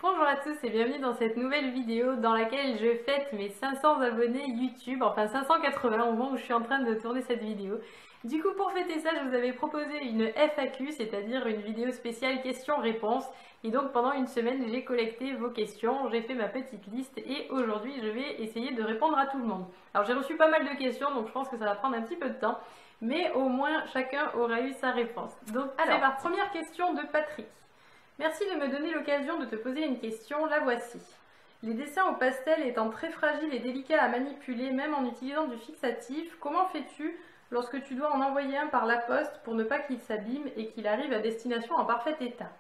Bonjour à tous et bienvenue dans cette nouvelle vidéo dans laquelle je fête mes 500 abonnés YouTube, enfin 580 au moment où je suis en train de tourner cette vidéo. Du coup, pour fêter ça, je vous avais proposé une FAQ, c'est-à-dire une vidéo spéciale questions-réponses. Et donc pendant une semaine, j'ai collecté vos questions, j'ai fait ma petite liste et aujourd'hui, je vais essayer de répondre à tout le monde. Alors j'ai reçu pas mal de questions, donc je pense que ça va prendre un petit peu de temps, mais au moins chacun aura eu sa réponse. Donc alors, première question de Patrick. Merci de me donner l'occasion de te poser une question, la voici. Les dessins au pastel étant très fragiles et délicats à manipuler, même en utilisant du fixatif, comment fais-tu lorsque tu dois en envoyer un par la poste pour ne pas qu'il s'abîme et qu'il arrive à destination en parfait état?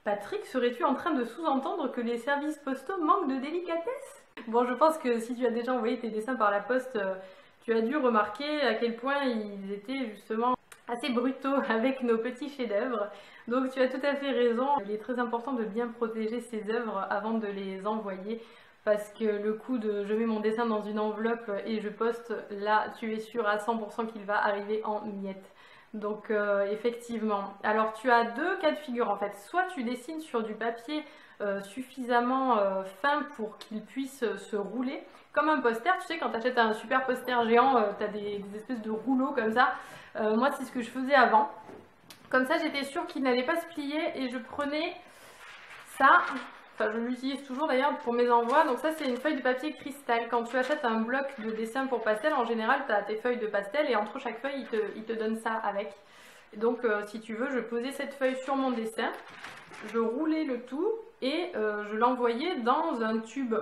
Patrick, serais-tu en train de sous-entendre que les services postaux manquent de délicatesse? Bon, je pense que si tu as déjà envoyé tes dessins par la poste, tu as dû remarquer à quel point ils étaient justement assez brutaux avec nos petits chefs-d'œuvre. Donc tu as tout à fait raison, il est très important de bien protéger ces œuvres avant de les envoyer parce que le coup de je mets mon dessin dans une enveloppe et je poste, là tu es sûr à 100% qu'il va arriver en miettes. Donc effectivement, alors tu as deux cas de figure en fait, soit tu dessines sur du papier suffisamment fin pour qu'il puisse se rouler, comme un poster, tu sais quand tu achètes un super poster géant, tu as des espèces de rouleaux comme ça. Moi c'est ce que je faisais avant. Comme ça, j'étais sûre qu'il n'allait pas se plier et je prenais ça, enfin je l'utilise toujours d'ailleurs pour mes envois. Donc ça, c'est une feuille de papier cristal. Quand tu achètes un bloc de dessin pour pastel, en général, tu as tes feuilles de pastel et entre chaque feuille, il te donne ça avec. Donc si tu veux, je posais cette feuille sur mon dessin, je roulais le tout et je l'envoyais dans un tube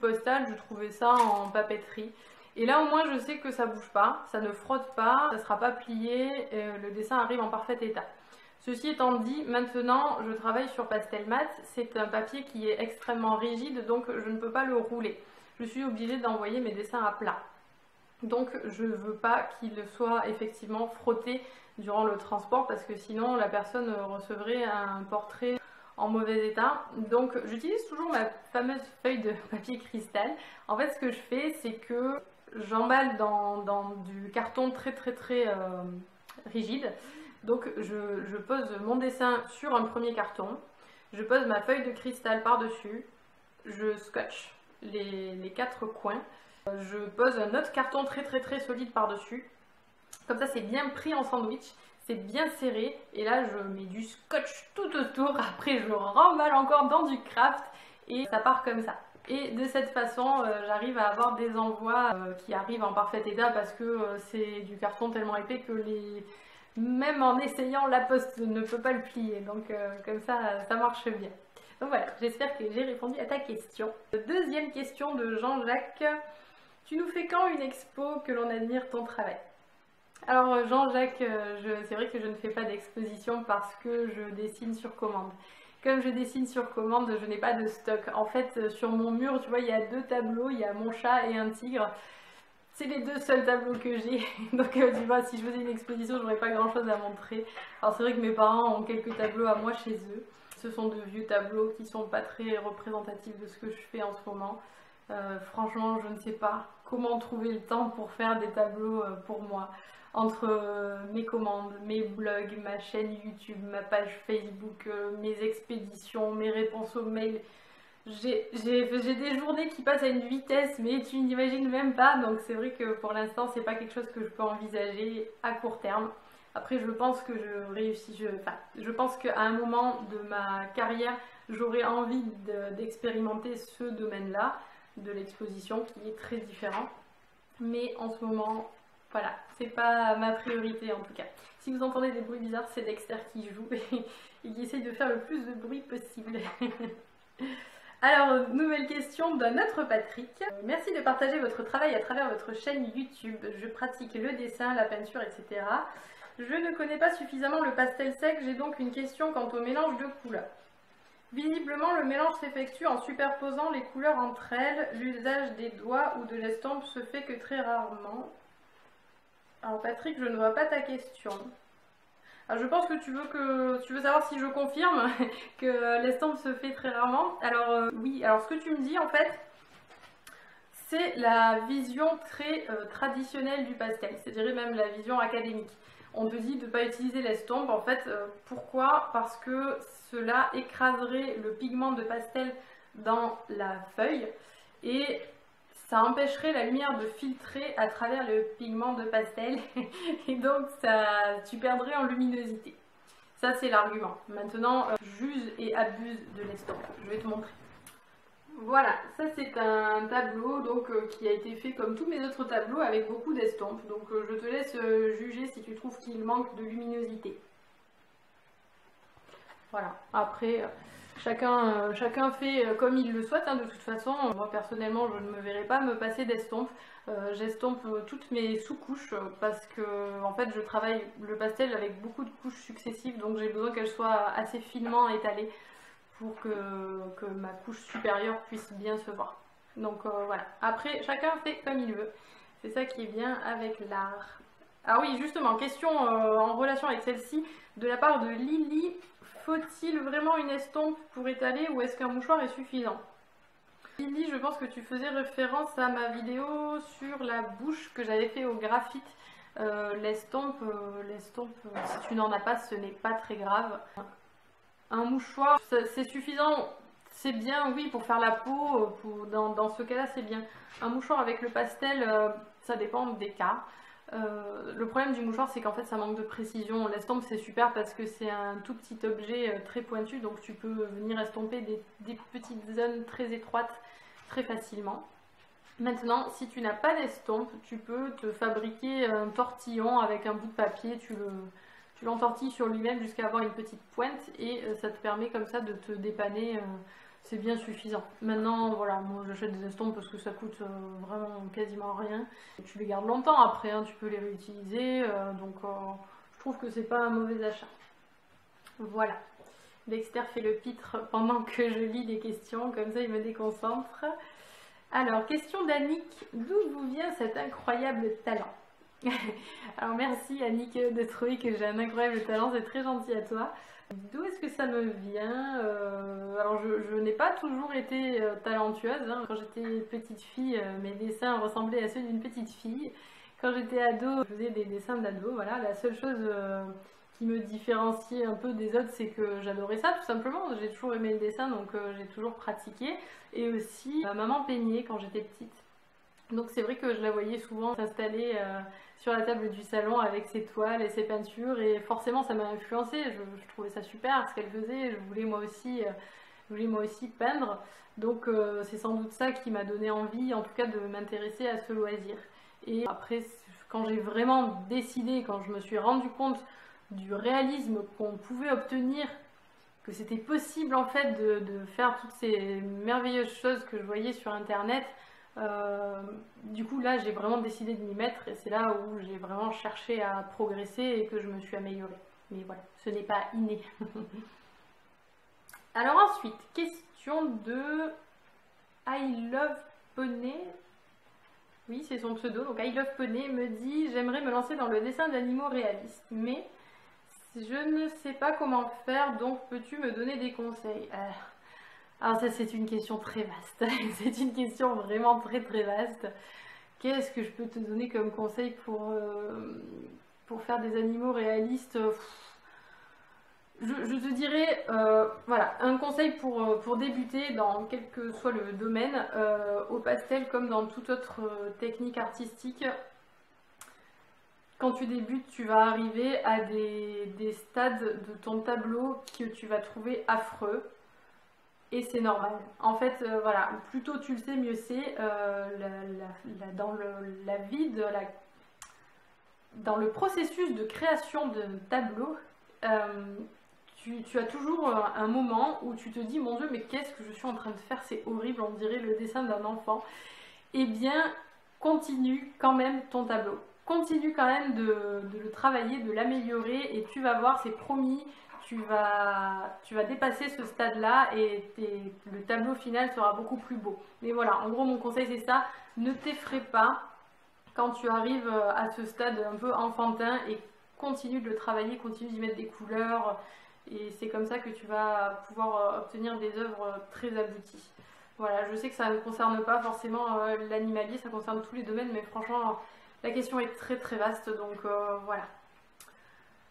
postal. Je trouvais ça en papeterie. Et là au moins je sais que ça bouge pas, ça ne frotte pas, ça ne sera pas plié, le dessin arrive en parfait état. Ceci étant dit, maintenant je travaille sur Pastelmat, c'est un papier qui est extrêmement rigide donc je ne peux pas le rouler. Je suis obligée d'envoyer mes dessins à plat. Donc je ne veux pas qu'il soit effectivement frotté durant le transport parce que sinon la personne recevrait un portrait en mauvais état. Donc j'utilise toujours ma fameuse feuille de papier cristal. En fait ce que je fais c'est que j'emballe dans du carton très rigide. Donc je pose mon dessin sur un premier carton, je pose ma feuille de cristal par-dessus, je scotche les quatre coins, je pose un autre carton très solide par-dessus. Comme ça c'est bien pris en sandwich, c'est bien serré et là je mets du scotch tout autour, après je remballe encore dans du craft et ça part comme ça. Et de cette façon, j'arrive à avoir des envois qui arrivent en parfait état parce que c'est du carton tellement épais que même en essayant, la poste ne peut pas le plier. Donc comme ça marche bien. Donc voilà, j'espère que j'ai répondu à ta question. Deuxième question de Jean-Jacques. Tu nous fais quand une expo que l'on admire ton travail? Alors Jean-Jacques, c'est vrai que je ne fais pas d'exposition parce que je dessine sur commande. Comme je dessine sur commande, je n'ai pas de stock. En fait, sur mon mur, tu vois, il y a deux tableaux, il y a mon chat et un tigre. C'est les deux seuls tableaux que j'ai. Donc, tu vois, si je faisais une exposition, j'aurais pas grand-chose à montrer. Alors, c'est vrai que mes parents ont quelques tableaux à moi chez eux. Ce sont de vieux tableaux qui sont pas très représentatifs de ce que je fais en ce moment. Franchement, je ne sais pas comment trouver le temps pour faire des tableaux pour moi. Entre mes commandes, mes blogs, ma chaîne YouTube, ma page Facebook, mes expéditions, mes réponses aux mails. J'ai des journées qui passent à une vitesse, mais tu n'imagines même pas. Donc c'est vrai que pour l'instant, c'est pas quelque chose que je peux envisager à court terme. Après, je pense que je réussis. Je pense qu'à un moment de ma carrière, j'aurai envie d'expérimenter ce domaine-là, de l'exposition, qui est très différent. Mais en ce moment, voilà, c'est pas ma priorité en tout cas. Si vous entendez des bruits bizarres, c'est Dexter qui joue et qui essaye de faire le plus de bruit possible. Alors, nouvelle question d'un autre Patrick. Merci de partager votre travail à travers votre chaîne YouTube. Je pratique le dessin, la peinture, etc. Je ne connais pas suffisamment le pastel sec, j'ai donc une question quant au mélange de couleurs. Visiblement, le mélange s'effectue en superposant les couleurs entre elles. L'usage des doigts ou de l'estompe se fait que très rarement. Alors Patrick, je ne vois pas ta question. Alors, je pense que tu veux savoir si je confirme que l'estompe se fait très rarement. Alors oui, alors ce que tu me dis en fait, c'est la vision très traditionnelle du pastel, c'est-à-dire même la vision académique. On te dit de ne pas utiliser l'estompe, en fait, pourquoi? Parce que cela écraserait le pigment de pastel dans la feuille et ça empêcherait la lumière de filtrer à travers le pigment de pastel et donc tu perdrais en luminosité. Ça c'est l'argument. Maintenant, j'use et abuse de l'estompe. Je vais te montrer. Voilà, ça c'est un tableau donc, qui a été fait comme tous mes autres tableaux avec beaucoup d'estampes. Donc je te laisse juger si tu trouves qu'il manque de luminosité. Voilà, après chacun fait comme il le souhaite, hein, de toute façon. Moi personnellement je ne me verrai pas me passer d'estampes. J'estompe toutes mes sous-couches parce que en fait je travaille le pastel avec beaucoup de couches successives, donc j'ai besoin qu'elles soient assez finement étalées pour que ma couche supérieure puisse bien se voir. Donc voilà, après chacun fait comme il veut, c'est ça qui est bien avec l'art. Ah oui, justement, question en relation avec celle-ci, de la part de Lily, faut-il vraiment une estompe pour étaler ou est-ce qu'un mouchoir est suffisant? Lily, je pense que tu faisais référence à ma vidéo sur la bouche que j'avais fait au graphite. L'estompe, si tu n'en as pas, ce n'est pas très grave. Un mouchoir, c'est suffisant, c'est bien, oui, pour faire la peau, dans ce cas-là, c'est bien. Un mouchoir avec le pastel, ça dépend des cas. Le problème du mouchoir, c'est qu'en fait, ça manque de précision. L'estompe, c'est super parce que c'est un tout petit objet très pointu, donc tu peux venir estomper des petites zones très étroites très facilement. Maintenant, si tu n'as pas d'estompe, tu peux te fabriquer un tortillon avec un bout de papier, tu l'entortilles sur lui-même jusqu'à avoir une petite pointe et ça te permet comme ça de te dépanner, c'est bien suffisant. Maintenant, voilà, moi j'achète des estompes parce que ça coûte vraiment quasiment rien. Tu les gardes longtemps après, hein, tu peux les réutiliser, donc je trouve que c'est pas un mauvais achat. Voilà, Dexter fait le pitre pendant que je lis des questions, comme ça il me déconcentre. Alors, question d'Annick, d'où vous vient cet incroyable talent? Alors merci Annick de trouver que j'ai un incroyable talent, c'est très gentil à toi. D'où est-ce que ça me vient? Alors je n'ai pas toujours été talentueuse, hein. Quand j'étais petite fille, mes dessins ressemblaient à ceux d'une petite fille. Quand j'étais ado, je faisais des dessins d'ado, voilà. La seule chose qui me différenciait un peu des autres, c'est que j'adorais ça tout simplement. J'ai toujours aimé le dessin, donc j'ai toujours pratiqué. Et aussi, ma maman peignait quand j'étais petite. Donc c'est vrai que je la voyais souvent s'installer sur la table du salon avec ses toiles et ses peintures et forcément ça m'a influencée, je trouvais ça super ce qu'elle faisait, je voulais moi aussi peindre, donc c'est sans doute ça qui m'a donné envie en tout cas de m'intéresser à ce loisir. Et après quand j'ai vraiment décidé, quand je me suis rendu compte du réalisme qu'on pouvait obtenir, que c'était possible en fait de faire toutes ces merveilleuses choses que je voyais sur internet, du coup là j'ai vraiment décidé de m'y mettre et c'est là où j'ai vraiment cherché à progresser et que je me suis améliorée. Mais voilà, ce n'est pas inné. Alors ensuite, question de I Love Poney. Oui, c'est son pseudo, donc I Love Poney me dit: j'aimerais me lancer dans le dessin d'animaux réalistes, mais je ne sais pas comment faire, donc peux-tu me donner des conseils? Alors ça c'est une question très vaste, c'est une question vraiment très vaste. Qu'est-ce que je peux te donner comme conseil pour faire des animaux réalistes? Je te dirais, voilà, un conseil pour débuter dans quel que soit le domaine, au pastel comme dans toute autre technique artistique. Quand tu débutes, tu vas arriver à des stades de ton tableau que tu vas trouver affreux. Et c'est normal. En fait, voilà, plus tôt tu le sais, mieux c'est. Dans la vie, dans le processus de création de tableau, tu as toujours un moment où tu te dis: mon Dieu, mais qu'est-ce que je suis en train de faire? C'est horrible, on dirait le dessin d'un enfant. Eh bien, continue quand même ton tableau. Continue quand même de le travailler, de l'améliorer et tu vas voir, c'est promis. Tu vas dépasser ce stade-là et le tableau final sera beaucoup plus beau. Mais voilà, en gros mon conseil c'est ça, ne t'effraie pas quand tu arrives à ce stade un peu enfantin et continue de le travailler, continue d'y mettre des couleurs et c'est comme ça que tu vas pouvoir obtenir des œuvres très abouties. Voilà, je sais que ça ne concerne pas forcément l'animalier, ça concerne tous les domaines, mais franchement, la question est très très vaste, donc voilà.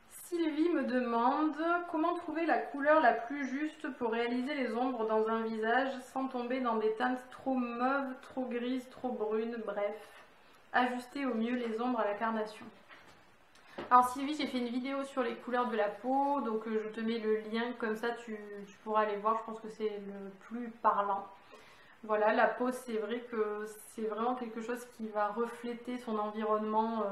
Sylvie me demande comment trouver la couleur la plus juste pour réaliser les ombres dans un visage sans tomber dans des teintes trop mauves, trop grises, trop brunes, bref. Ajuster au mieux les ombres à la carnation. Alors Sylvie, j'ai fait une vidéo sur les couleurs de la peau, donc je te mets le lien, comme ça tu pourras aller voir, je pense que c'est le plus parlant. Voilà, la peau, c'est vrai que c'est vraiment quelque chose qui va refléter son environnement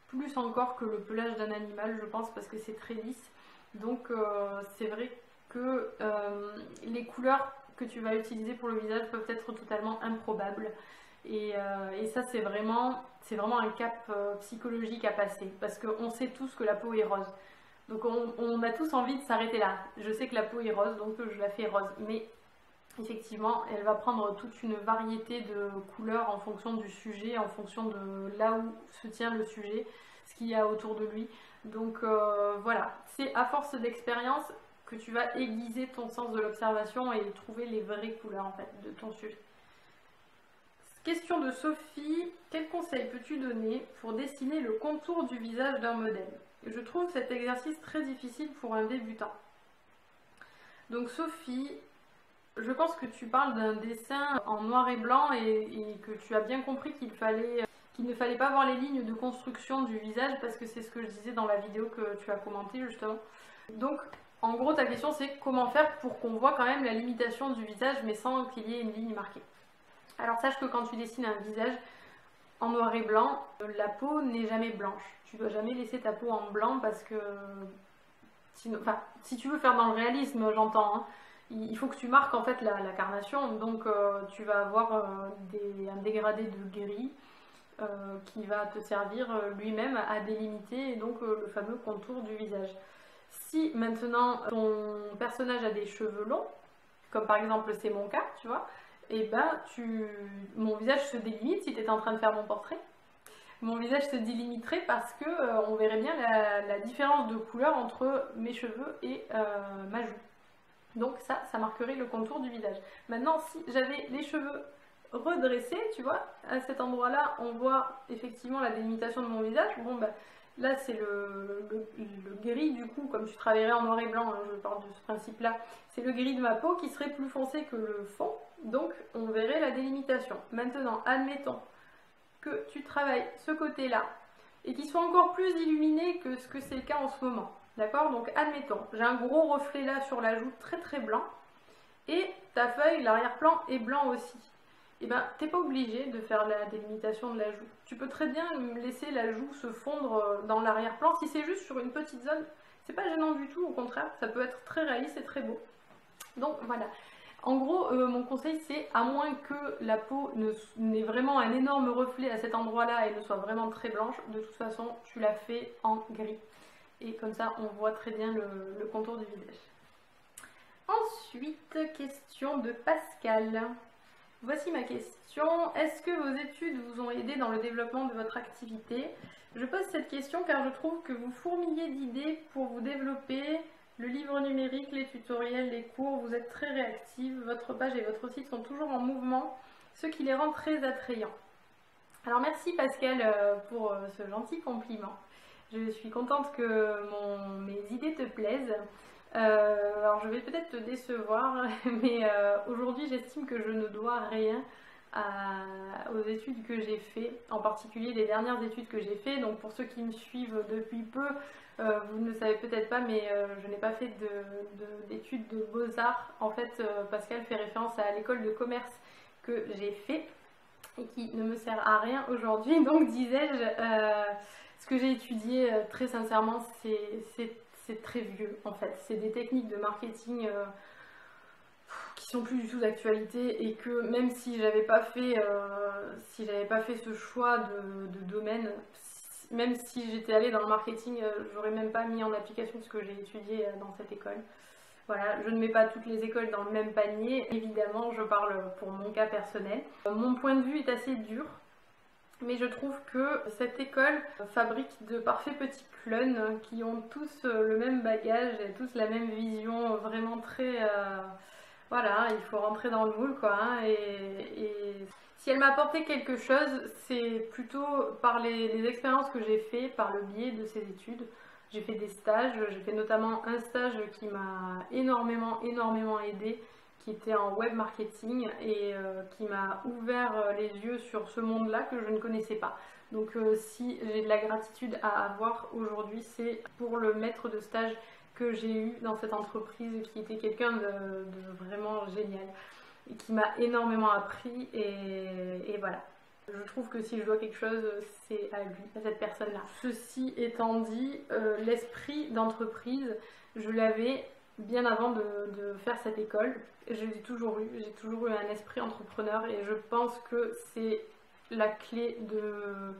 plus encore que le pelage d'un animal, je pense, parce que c'est très lisse. Donc c'est vrai que les couleurs que tu vas utiliser pour le visage peuvent être totalement improbables. Et ça, c'est vraiment un cap psychologique à passer, parce qu'on sait tous que la peau est rose. Donc on a tous envie de s'arrêter là. Je sais que la peau est rose, donc je la fais rose. Mais effectivement, elle va prendre toute une variété de couleurs en fonction du sujet, en fonction de là où se tient le sujet, ce qu'il y a autour de lui. Donc voilà, c'est à force d'expérience que tu vas aiguiser ton sens de l'observation et trouver les vraies couleurs en fait de ton sujet. Question de Sophie, quel conseil peux-tu donner pour dessiner le contour du visage d'un modèle? Je trouve cet exercice très difficile pour un débutant. Donc Sophie, je pense que tu parles d'un dessin en noir et blanc et que tu as bien compris qu'il ne fallait pas voir les lignes de construction du visage parce que c'est ce que je disais dans la vidéo que tu as commenté justement. Donc en gros ta question c'est comment faire pour qu'on voit quand même la limitation du visage mais sans qu'il y ait une ligne marquée. Alors sache que quand tu dessines un visage en noir et blanc, la peau n'est jamais blanche. Tu dois jamais laisser ta peau en blanc parce que sinon, enfin, si tu veux faire dans le réalisme, j'entends, hein, il faut que tu marques en fait la carnation. Donc tu vas avoir un dégradé de gris qui va te servir lui-même à délimiter donc le fameux contour du visage. Si maintenant ton personnage a des cheveux longs, comme par exemple c'est mon cas, tu vois, et ben mon visage se délimite. Si tu étais en train de faire mon portrait, mon visage se délimiterait parce que on verrait bien la différence de couleur entre mes cheveux et ma joue. Donc ça marquerait le contour du visage. Maintenant, si j'avais les cheveux redressés, tu vois, à cet endroit-là, on voit effectivement la délimitation de mon visage. Bon, ben, là, c'est le gris du coup, comme tu travaillerais en noir et blanc, hein, je parle de ce principe-là. C'est le gris de ma peau qui serait plus foncé que le fond, donc on verrait la délimitation. Maintenant, admettons que tu travailles ce côté-là et qu'il soit encore plus illuminé que ce que c'est le cas en ce moment. D'accord? Donc admettons, j'ai un gros reflet là sur la joue très très blanc et ta feuille, l'arrière-plan est blanc aussi. Et ben t'es pas obligé de faire la délimitation de la joue. Tu peux très bien laisser la joue se fondre dans l'arrière-plan. Si c'est juste sur une petite zone, c'est pas gênant du tout, au contraire, ça peut être très réaliste et très beau. Donc voilà. En gros, mon conseil c'est, à moins que la peau n'ait vraiment un énorme reflet à cet endroit-là et ne soit vraiment très blanche, de toute façon tu la fais en gris. Et comme ça on voit très bien le contour du visage. Ensuite, question de Pascal. Voici ma question. Est-ce que vos études vous ont aidé dans le développement de votre activité? Je pose cette question car je trouve que vous fourmillez d'idées pour vous développer. Le livre numérique, les tutoriels, les cours, vous êtes très réactive. Votre page et votre site sont toujours en mouvement, ce qui les rend très attrayants. Alors merci Pascal pour ce gentil compliment. Je suis contente que mes idées te plaisent. Alors je vais peut-être te décevoir, mais aujourd'hui j'estime que je ne dois rien aux études que j'ai fait, en particulier les dernières études que j'ai fait. Donc pour ceux qui me suivent depuis peu, vous ne le savez peut-être pas, mais je n'ai pas fait d'études de beaux-arts. En fait, Pascal fait référence à l'école de commerce que j'ai fait et qui ne me sert à rien aujourd'hui. Donc disais-je, ce que j'ai étudié, très sincèrement, c'est très vieux en fait. C'est des techniques de marketing qui sont plus du tout d'actualité et que même si j'avais pas fait ce choix de domaine, même si j'étais allée dans le marketing, j'aurais même pas mis en application ce que j'ai étudié dans cette école. Voilà, je ne mets pas toutes les écoles dans le même panier, évidemment je parle pour mon cas personnel. Mon point de vue est assez dur, mais je trouve que cette école fabrique de parfaits petits clones qui ont tous le même bagage et tous la même vision vraiment très Voilà, il faut rentrer dans le moule quoi. Hein, et si elle m'a apporté quelque chose, c'est plutôt par les expériences que j'ai fait par le biais de ces études. J'ai fait des stages, j'ai fait notamment un stage qui m'a énormément aidé, qui était en web marketing et qui m'a ouvert les yeux sur ce monde-là que je ne connaissais pas. Donc si j'ai de la gratitude à avoir aujourd'hui, c'est pour le maître de stage que j'ai eu dans cette entreprise qui était quelqu'un de vraiment génial et qui m'a énormément appris et voilà. Je trouve que si je dois quelque chose, c'est à lui, à cette personne-là. Ceci étant dit, l'esprit d'entreprise, je l'avais bien avant de faire cette école. Je l'ai toujours eu, j'ai toujours eu un esprit entrepreneur et je pense que c'est la clé de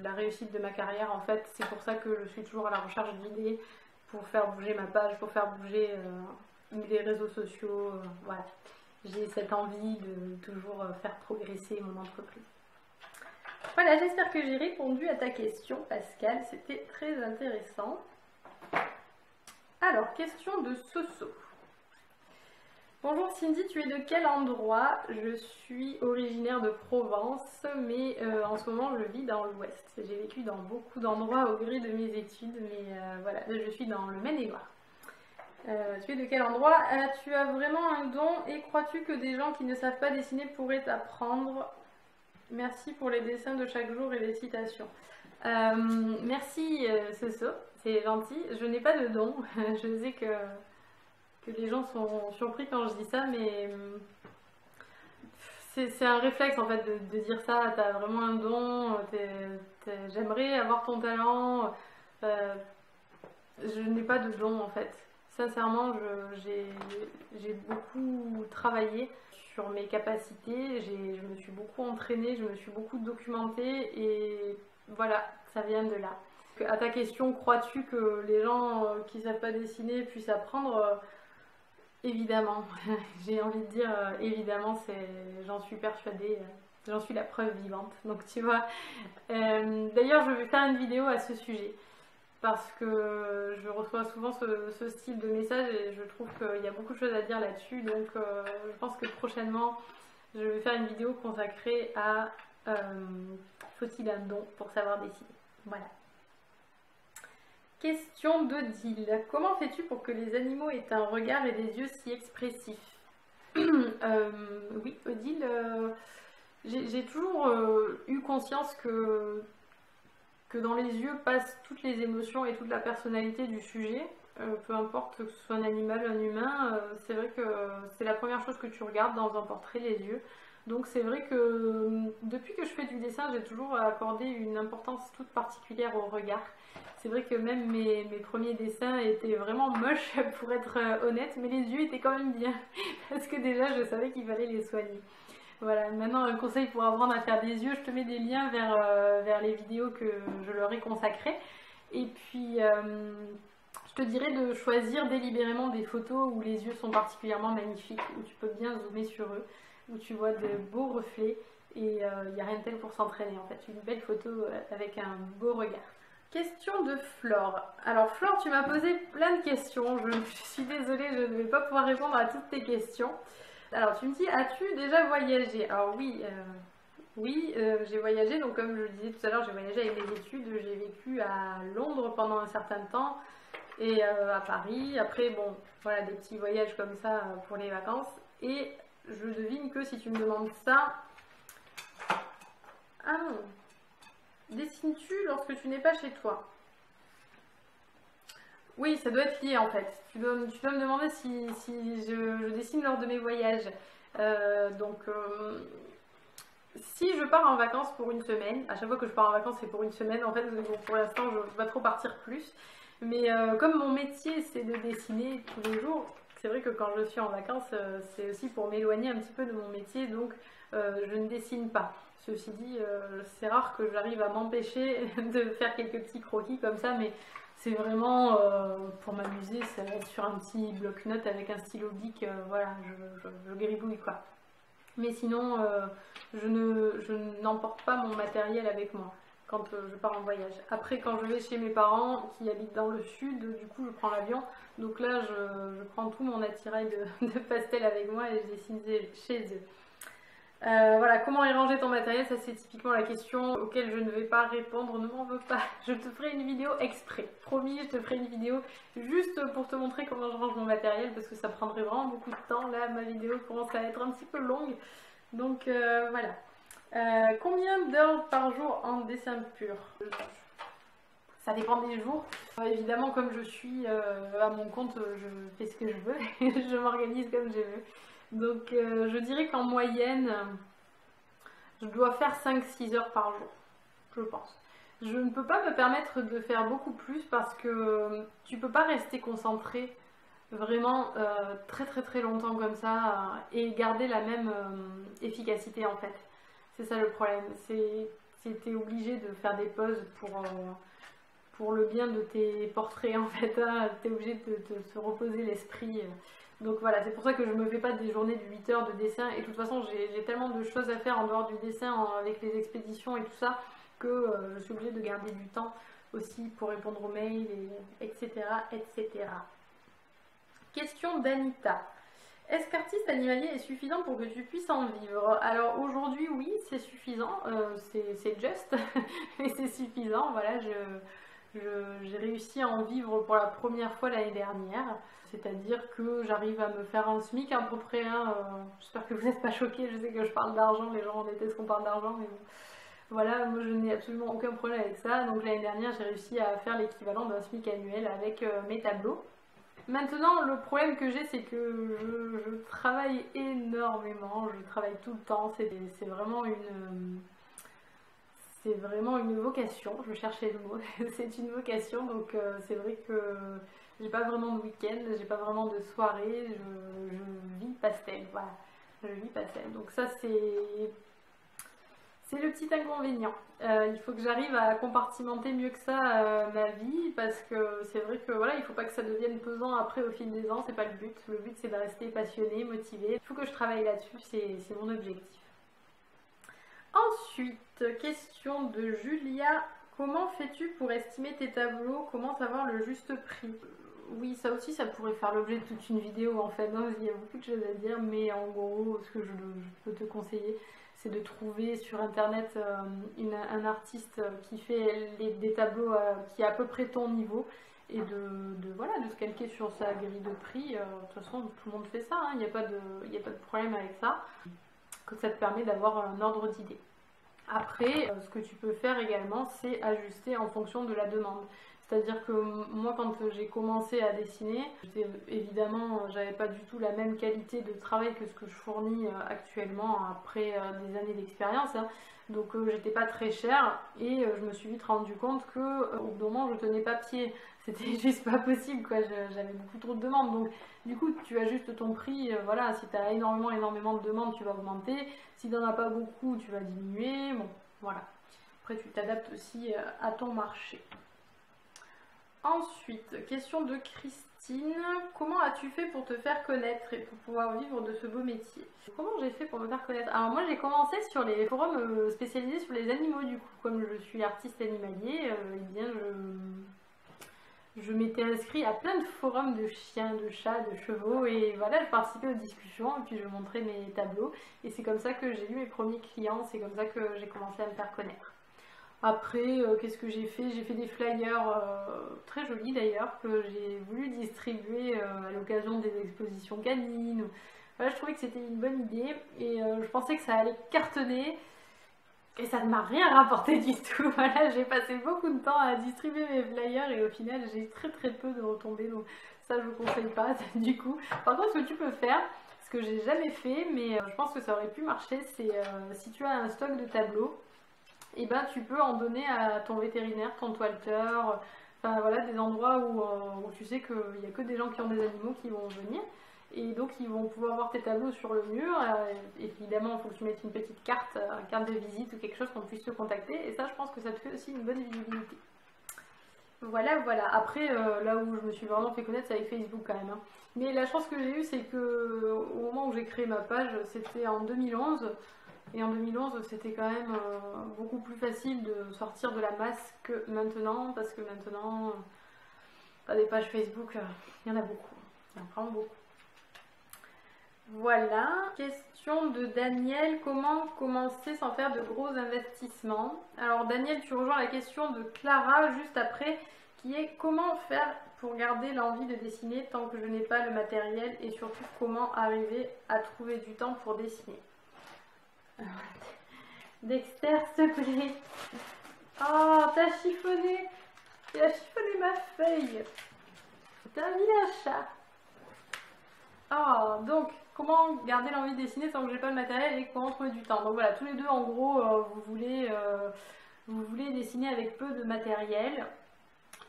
la réussite de ma carrière. En fait, c'est pour ça que je suis toujours à la recherche d'idées pour faire bouger ma page, pour faire bouger les réseaux sociaux, voilà. J'ai cette envie de toujours faire progresser mon entreprise. Voilà, j'espère que j'ai répondu à ta question, Pascal. C'était très intéressant. Alors, question de Soso. Bonjour Cindy, tu es de quel endroit? Je suis originaire de Provence, mais en ce moment je vis dans l'Ouest. J'ai vécu dans beaucoup d'endroits au gré de mes études, mais voilà, je suis dans le Maine-et-Loire. Tu es de quel endroit? Tu as vraiment un don et crois-tu que des gens qui ne savent pas dessiner pourraient t'apprendre? Merci pour les dessins de chaque jour et les citations. Merci Soso, c'est gentil. Je n'ai pas de don, je sais que les gens sont surpris quand je dis ça, mais c'est un réflexe en fait de dire ça. T'as vraiment un don, j'aimerais avoir ton talent. Je n'ai pas de don en fait. Sincèrement, j'ai beaucoup travaillé sur mes capacités, je me suis beaucoup entraînée, je me suis beaucoup documentée et voilà, ça vient de là. À ta question, crois-tu que les gens qui ne savent pas dessiner puissent apprendre? Évidemment, j'ai envie de dire évidemment, j'en suis persuadée, j'en suis la preuve vivante. Donc tu vois, d'ailleurs je vais faire une vidéo à ce sujet parce que je reçois souvent ce style de message et je trouve qu'il y a beaucoup de choses à dire là-dessus. Donc je pense que prochainement je vais faire une vidéo consacrée à faut-il un don pour savoir dessiner. Voilà. Question d'Odile. Comment fais-tu pour que les animaux aient un regard et des yeux si expressifs? Oui, Odile, j'ai toujours eu conscience que dans les yeux passent toutes les émotions et toute la personnalité du sujet. Peu importe que ce soit un animal, un humain, c'est vrai que c'est la première chose que tu regardes dans un portrait, les yeux. Donc c'est vrai que depuis que je fais du dessin, j'ai toujours accordé une importance toute particulière au regard. C'est vrai que même mes premiers dessins étaient vraiment moches pour être honnête, mais les yeux étaient quand même bien parce que déjà je savais qu'il fallait les soigner. Voilà, maintenant un conseil pour apprendre à faire des yeux, je te mets des liens vers les vidéos que je leur ai consacrées. Et puis je te dirais de choisir délibérément des photos où les yeux sont particulièrement magnifiques, où tu peux bien zoomer sur eux, où tu vois de beaux reflets et il n'y a rien de tel pour s'entraîner en fait. Une belle photo avec un beau regard. Question de Flore. Alors Flore, tu m'as posé plein de questions. Je suis désolée, je ne vais pas pouvoir répondre à toutes tes questions. Alors tu me dis, as-tu déjà voyagé? Alors oui, j'ai voyagé. Donc comme je le disais tout à l'heure, j'ai voyagé avec mes études. J'ai vécu à Londres pendant un certain temps et à Paris. Après, bon, voilà, des petits voyages comme ça pour les vacances. Et je devine que si tu me demandes ça... Ah non. Dessines-tu lorsque tu n'es pas chez toi? Oui, ça doit être lié en fait. Tu dois me demander si je dessine lors de mes voyages. Si je pars en vacances pour une semaine, à chaque fois que je pars en vacances c'est pour une semaine en fait, donc pour l'instant je ne vais pas trop partir plus. Mais comme mon métier c'est de dessiner tous les jours, c'est vrai que quand je suis en vacances c'est aussi pour m'éloigner un petit peu de mon métier, donc je ne dessine pas. Ceci dit, c'est rare que j'arrive à m'empêcher de faire quelques petits croquis comme ça, mais c'est vraiment pour m'amuser, ça va être sur un petit bloc-notes avec un stylo bic, voilà, je gribouille quoi. Mais sinon, je n'emporte pas mon matériel avec moi. quand je pars en voyage. Après, quand je vais chez mes parents qui habitent dans le sud, du coup je prends l'avion. Donc là, je prends tout mon attirail de pastel avec moi et je dessine chez eux. Voilà, comment est rangé ton matériel? Ça c'est typiquement la question auquel je ne vais pas répondre, ne m'en veux pas. Je te ferai une vidéo exprès. Promis, je te ferai une vidéo juste pour te montrer comment je range mon matériel parce que ça prendrait vraiment beaucoup de temps. Là, ma vidéo commence à être un petit peu longue. Donc voilà. Combien d'heures par jour en dessin pur? Ça dépend des jours. Évidemment, comme je suis à mon compte, je fais ce que je veux. Je m'organise comme je veux. Donc je dirais qu'en moyenne, je dois faire 5-6 heures par jour, je pense. Je ne peux pas me permettre de faire beaucoup plus parce que tu peux pas rester concentré vraiment très longtemps comme ça et garder la même efficacité en fait. C'est ça le problème. T'es obligé de faire des pauses pour le bien de tes portraits en fait. Hein. T'es obligé de te reposer l'esprit. Donc voilà, c'est pour ça que je me fais pas des journées de 8 heures de dessin et de toute façon j'ai tellement de choses à faire en dehors du dessin avec les expéditions et tout ça que je suis obligée de garder du temps aussi pour répondre aux mails, etc. etc. Question d'Anita. Est-ce qu'artiste animalier est suffisant pour que tu puisses en vivre? Alors aujourd'hui oui, c'est suffisant, c'est juste, mais c'est suffisant, voilà, j'ai réussi à en vivre pour la première fois l'année dernière, c'est-à-dire que j'arrive à me faire un SMIC à peu près, hein, j'espère que vous n'êtes pas choqués, je sais que je parle d'argent, les gens détestent qu'on parle d'argent, mais bon. Voilà, moi je n'ai absolument aucun problème avec ça, donc l'année dernière j'ai réussi à faire l'équivalent d'un SMIC annuel avec mes tableaux. Maintenant, le problème que j'ai, c'est que je travaille énormément, je travaille tout le temps, c'est vraiment une vocation, je cherchais le mot, c'est une vocation, donc c'est vrai que j'ai pas vraiment de week-end, j'ai pas vraiment de soirée, je vis pastel, voilà, je vis pastel, donc ça c'est le petit inconvénient. Il faut que j'arrive à compartimenter mieux que ça ma vie parce que c'est vrai que voilà, il faut pas que ça devienne pesant après au fil des ans, c'est pas le but. Le but c'est de rester passionné, motivé. Il faut que je travaille là-dessus, c'est mon objectif. Ensuite, question de Julia. Comment fais-tu pour estimer tes tableaux? Comment savoir le juste prix? Oui, ça aussi, ça pourrait faire l'objet de toute une vidéo en fait. Non, il y a beaucoup de choses à dire, mais en gros, ce que je peux te conseiller, c'est de trouver sur internet un artiste qui fait des tableaux qui est à peu près ton niveau et voilà, de se calquer sur sa grille de prix. De toute façon, tout le monde fait ça, hein, il n'y a pas de problème avec ça. Que ça te permet d'avoir un ordre d'idée. Après, ce que tu peux faire également, c'est ajuster en fonction de la demande. C'est-à-dire que moi, quand j'ai commencé à dessiner, évidemment, j'avais pas du tout la même qualité de travail que ce que je fournis actuellement après des années d'expérience. Hein. Donc, j'étais pas très chère et je me suis vite rendu compte que au bout d'un moment, je tenais pas pied. C'était juste pas possible, quoi. J'avais beaucoup trop de demandes. Donc, du coup, tu ajustes ton prix. Voilà, si tu as énormément de demandes, tu vas augmenter. Si tu n'en as pas beaucoup, tu vas diminuer. Bon, voilà. Après, tu t'adaptes aussi à ton marché. Ensuite, question de Christine. Comment as-tu fait pour te faire connaître et pour pouvoir vivre de ce beau métier? Comment j'ai fait pour me faire connaître? Alors moi j'ai commencé sur les forums spécialisés sur les animaux du coup. Comme je suis artiste animalier, eh bien je m'étais inscrite à plein de forums de chiens, de chats, de chevaux et voilà, je participais aux discussions et puis je montrais mes tableaux. Et c'est comme ça que j'ai eu mes premiers clients, c'est comme ça que j'ai commencé à me faire connaître. Après, qu'est-ce que j'ai fait? J'ai fait des flyers très jolis d'ailleurs que j'ai voulu distribuer à l'occasion des expositions canines. Voilà, je trouvais que c'était une bonne idée et je pensais que ça allait cartonner et ça ne m'a rien rapporté du tout. Voilà, j'ai passé beaucoup de temps à distribuer mes flyers et au final j'ai très peu de retombées donc ça je vous conseille pas du coup. Par contre, ce que tu peux faire, ce que j'ai jamais fait mais je pense que ça aurait pu marcher, c'est si tu as un stock de tableaux, et ben tu peux en donner à ton vétérinaire, ton toileteur, enfin voilà, des endroits où tu sais qu'il n'y a que des gens qui ont des animaux qui vont venir. Et donc ils vont pouvoir voir tes tableaux sur le mur. Évidemment, il faut que tu mettes une petite carte de visite ou quelque chose qu'on puisse te contacter. Et ça, je pense que ça te fait aussi une bonne visibilité. Voilà. Après, là où je me suis vraiment fait connaître, c'est avec Facebook quand même. Hein. Mais la chance que j'ai eue, c'est que au moment où j'ai créé ma page, c'était en 2011. Et en 2011, c'était quand même beaucoup plus facile de sortir de la masse que maintenant, parce que maintenant, des pages Facebook, il y en a beaucoup. Il y en a vraiment beaucoup. Voilà. Question de Daniel. Comment commencer sans faire de gros investissements? Alors Daniel, tu rejoins la question de Clara juste après, qui est comment faire pour garder l'envie de dessiner tant que je n'ai pas le matériel, et surtout comment arriver à trouver du temps pour dessiner. Dexter, s'il te plaît. Oh, t'as chiffonné. Tu as chiffonné ma feuille. T'as un vilain chat. Oh, donc, comment garder l'envie de dessiner tant que j'ai pas le matériel et comment trouver du temps. Donc voilà, tous les deux, en gros, vous voulez dessiner avec peu de matériel.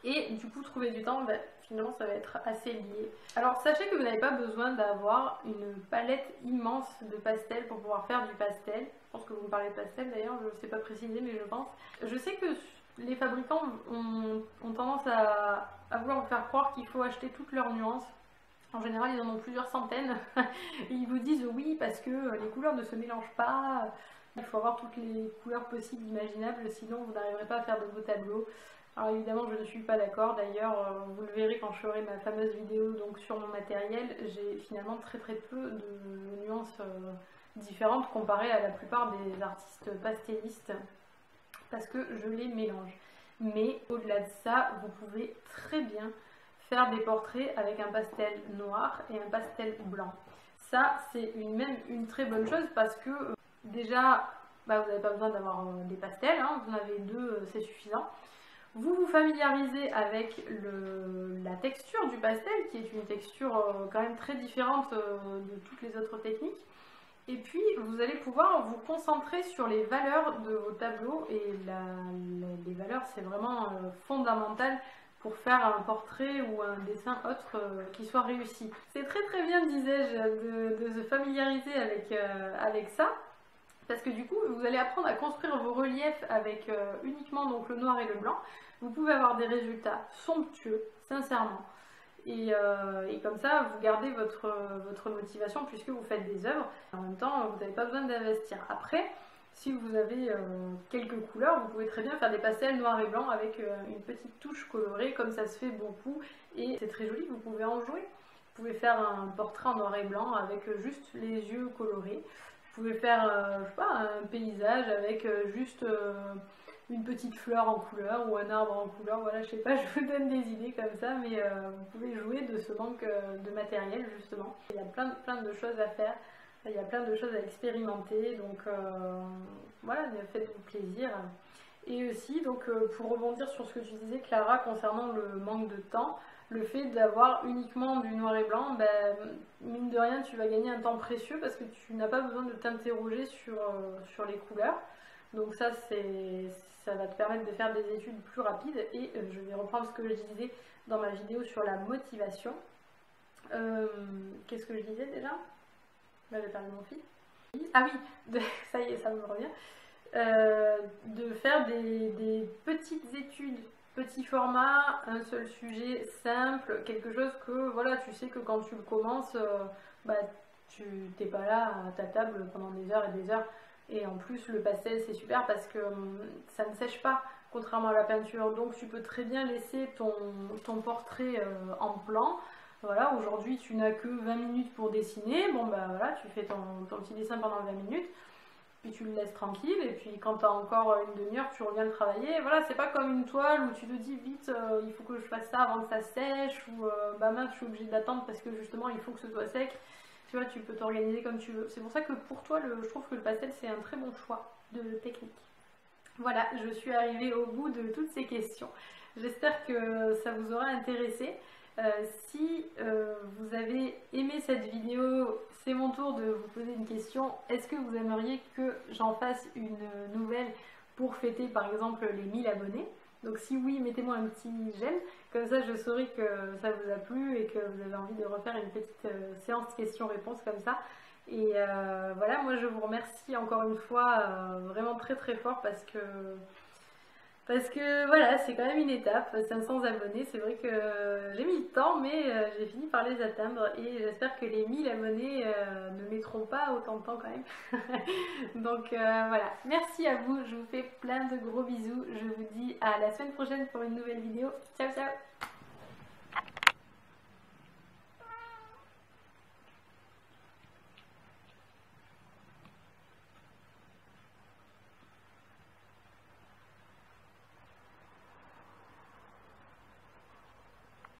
Et du coup, trouver du temps, finalement, ça va être assez lié. Alors, sachez que vous n'avez pas besoin d'avoir une palette immense de pastels pour pouvoir faire du pastel. Je pense que vous me parlez de pastel d'ailleurs, je ne sais pas préciser, mais je pense. Je sais que les fabricants ont tendance à vouloir vous faire croire qu'il faut acheter toutes leurs nuances. En général, ils en ont plusieurs centaines. Et ils vous disent oui, parce que les couleurs ne se mélangent pas. Il faut avoir toutes les couleurs possibles, imaginables, sinon vous n'arriverez pas à faire de beaux tableaux. Alors évidemment, je ne suis pas d'accord. D'ailleurs, vous le verrez quand je ferai ma fameuse vidéo donc, sur mon matériel. J'ai finalement très peu de nuances différentes comparées à la plupart des artistes pastellistes, parce que je les mélange. Mais au-delà de ça, vous pouvez très bien faire des portraits avec un pastel noir et un pastel blanc. Ça, c'est même une très bonne chose parce que déjà, vous n'avez pas besoin d'avoir des pastels, hein, vous en avez deux, c'est suffisant. Vous vous familiarisez avec la texture du pastel, qui est une texture quand même très différente de toutes les autres techniques. Et puis, vous allez pouvoir vous concentrer sur les valeurs de vos tableaux. Et les valeurs, c'est vraiment fondamental pour faire un portrait ou un dessin autre qui soit réussi. C'est très bien, disais-je, de se familiariser avec ça. Parce que du coup, vous allez apprendre à construire vos reliefs avec uniquement donc, le noir et le blanc. Vous pouvez avoir des résultats somptueux, sincèrement. Et comme ça, vous gardez votre motivation puisque vous faites des œuvres. En même temps, vous n'avez pas besoin d'investir. Après, si vous avez quelques couleurs, vous pouvez très bien faire des pastels noir et blanc avec une petite touche colorée, comme ça se fait beaucoup. Et c'est très joli, vous pouvez en jouer. Vous pouvez faire un portrait en noir et blanc avec juste les yeux colorés. Vous pouvez faire, je sais pas, un paysage avec juste une petite fleur en couleur ou un arbre en couleur. Voilà, je sais pas, je vous donne des idées comme ça, mais vous pouvez jouer de ce manque de matériel justement. Il y a plein de choses à faire, il y a plein de choses à expérimenter, donc voilà, faites-vous plaisir. Et aussi, donc pour rebondir sur ce que tu disais Clara concernant le manque de temps, le fait d'avoir uniquement du noir et blanc, mine de rien, tu vas gagner un temps précieux parce que tu n'as pas besoin de t'interroger sur les couleurs. Donc ça va te permettre de faire des études plus rapides. Et je vais reprendre ce que je disais dans ma vidéo sur la motivation. Qu'est-ce que je disais déjà? J'ai perdu mon fil. Ah oui, ça y est, ça me revient. De faire des petites études, petit format, un seul sujet simple, quelque chose que voilà, tu sais que quand tu le commences, tu n'es pas là à ta table pendant des heures et des heures. Et en plus, le pastel c'est super parce que ça ne sèche pas, contrairement à la peinture. Donc tu peux très bien laisser ton portrait en plan. Voilà, aujourd'hui tu n'as que 20 minutes pour dessiner. Bon voilà, tu fais ton petit dessin pendant 20 minutes. Puis tu le laisses tranquille, et puis quand tu as encore une demi-heure, tu reviens le travailler. Et voilà, c'est pas comme une toile où tu te dis vite, il faut que je fasse ça avant que ça sèche, ou mince, je suis obligée d'attendre parce que justement il faut que ce soit sec. Tu vois, tu peux t'organiser comme tu veux. C'est pour ça que pour toi, je trouve que le pastel c'est un très bon choix de technique. Voilà, je suis arrivée au bout de toutes ces questions. J'espère que ça vous aura intéressé. Si vous avez aimé cette vidéo, c'est mon tour de vous poser une question. Est-ce que vous aimeriez que j'en fasse une nouvelle pour fêter par exemple les 1000 abonnés? Donc si oui, mettez-moi un petit j'aime, comme ça je saurai que ça vous a plu et que vous avez envie de refaire une petite séance questions-réponses comme ça. Et voilà, moi je vous remercie encore une fois vraiment très fort parce que Parce que voilà, c'est quand même une étape, 500 abonnés, c'est vrai que j'ai mis le temps, mais j'ai fini par les atteindre et j'espère que les 1000 abonnés ne mettront pas autant de temps quand même. Donc voilà, merci à vous, je vous fais plein de gros bisous, je vous dis à la semaine prochaine pour une nouvelle vidéo. Ciao ciao!